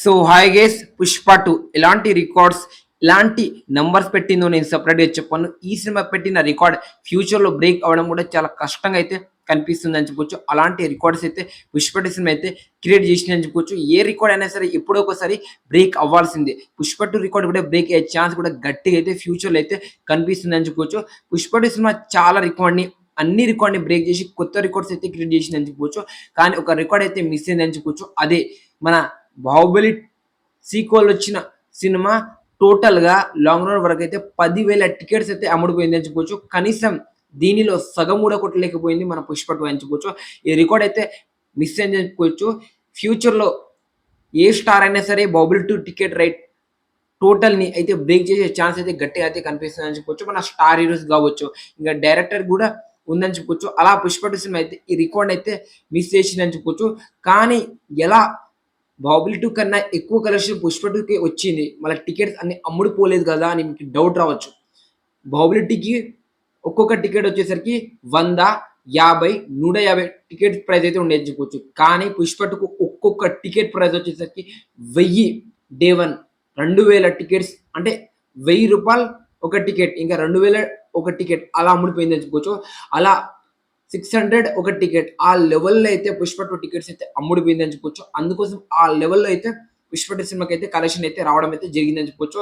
So hi gas Pushpa 2 ఎలాంటి records ఎలాంటి numbers పెట్టిందో నేను సపరేట్గా చెప్పాను. ఈ సినిమా పెట్టిన రికార్డ్ ఫ్యూచర్లో బ్రేక్ అవ్వడం కూడా చాలా కష్టంగా అయితే కనిపిస్తుంది అని చెప్పొచ్చు. అలాంటి రికార్డ్స్ అయితే పుష్ప 2 సినిమా అయితే క్రియేట్ చేసింది అని చెప్పొచ్చు. ఏ రికార్డ్ అయినా సరే ఎప్పుడో ఒకసారి బ్రేక్ అవ్వాల్సిందే. పుష్ప 2 రికార్డ్ కూడా బ్రేక్ అయ్యే ఛాన్స్ కూడా గట్టిగా అయితే ఫ్యూచర్లో అయితే కనిపిస్తుంది అని చెప్పొచ్చు. పుష్ప 2 సినిమా చాలా రికార్డ్ని అన్ని రికార్డ్ని బ్రేక్ చేసి కొత్త రికార్డ్స్ అయితే క్రియేట్ చేసింది అని చెప్పొచ్చు. కానీ ఒక రికార్డ్ అయితే మిస్ అయింది అని చెప్పొచ్చు. అదే మన బాహుబలి సీక్వెల్ వచ్చిన సినిమా టోటల్‌గా లాంగ్ రన్ వరకు అయితే 10,000 టికెట్స్ అయితే అమ్ముడుపోయింది అని చెప్పొచ్చు. కనీసం దీనిలో సగం కూడా కొట్టలేకపోయింది మన 'పుష్ప 2' అని చెప్పొచ్చు. ఈ రికార్డ్ అయితే మిస్ అయిందని చెప్పుకోవచ్చు. ఫ్యూచర్‌లో ఏ స్టార్ అయినా సరే 'బాహుబలి 2' టికెట్ రైట్ టోటల్‌ని అయితే బ్రేక్ చేసే ఛాన్స్ అయితే గట్టిగా అయితే కనిపిస్తుందని చెప్పొచ్చు. మన స్టార్ హీరోస్ కావచ్చు, ఇంకా డైరెక్టర్ కూడా ఉందని చెప్పొచ్చు. అలా 'పుష్ప 2' సినిమా అయితే ఈ రికార్డ్ అయితే మిస్ చేసిందని చెప్పొచ్చు. కానీ ఎలా 'బాహుబలి 2' కన్నా ఎక్కువ కలెక్షన్ 'పుష్ప 2'కి వచ్చింది. మళ్ళీ టికెట్స్ అన్ని అమ్ముడుపోలేదు కదా అని మీకు డౌట్ రావచ్చు. 'బాహుబలి 2'కి ఒక్కొక్క టికెట్ వచ్చేసరికి 100, 50, 150 టికెట్ ప్రైస్ అయితే ఉండేది చెప్పొచ్చు. కానీ 'పుష్ప 2'కు ఒక్కొక్క టికెట్ ప్రైస్ వచ్చేసరికి 1000 డే 1 2000 టికెట్స్ అంటే రూ. 1000 ఒక టికెట్, ఇంకా 2000 ఒక టికెట్ అలా అమ్ముడుపోయిందని చెప్పుకోవచ్చు. అలా 600 ఒక టికెట్ ఆ లెవెల్‌లో అయితే 'పుష్ప 2' టికెట్స్ అయితే అమ్ముడుపోయిందని చెప్పొచ్చు. అందుకోసం ఆ లెవెల్‌లో అయితే 'పుష్ప 2' సినిమాకి అయితే కలెక్షన్ అయితే రావడం అయితే జరిగిందని చెప్పొచ్చు.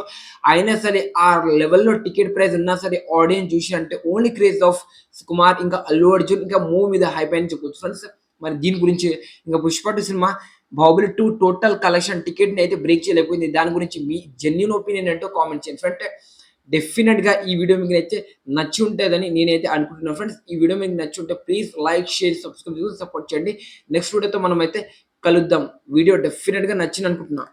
అయినా సరే ఆ లెవెల్‌లో టికెట్ ప్రైస్ ఉన్నా సరే ఆడియన్స్ చూసి అంటే ఓన్లీ క్రేజ్ ఆఫ్ సుకుమార్, ఇంకా అల్లు అర్జున్, ఇంకా మూవీ మీద హైప్ అని చెప్పొచ్చు ఫ్రెండ్స్. మరి దీని గురించి ఇంకా 'పుష్ప 2' సినిమా 'బాహుబలి 2' టోటల్ కలెక్షన్ టికెట్‌ని అయితే బ్రేక్ చేయలేకపోయింది. దాని గురించి మీ జెన్యూన్ ఒపీనియన్ ఏంటో కామెంట్ చేయండి. అంటే డెఫినెట్‌గా ఈ వీడియో మీకు అయితే నచ్చి ఉంటదని నేనైతే అనుకుంటున్నాను ఫ్రెండ్స్. ఈ వీడియో మీకు నచ్చి ఉంటే ప్లీజ్ లైక్, షేర్, సబ్స్క్రైబ్ చేసి సపోర్ట్ చేయండి. నెక్స్ట్ వీడియోతో మనమైతే కలుద్దాం. వీడియో డెఫినెట్‌గా నచ్చింది అనుకుంటున్నా.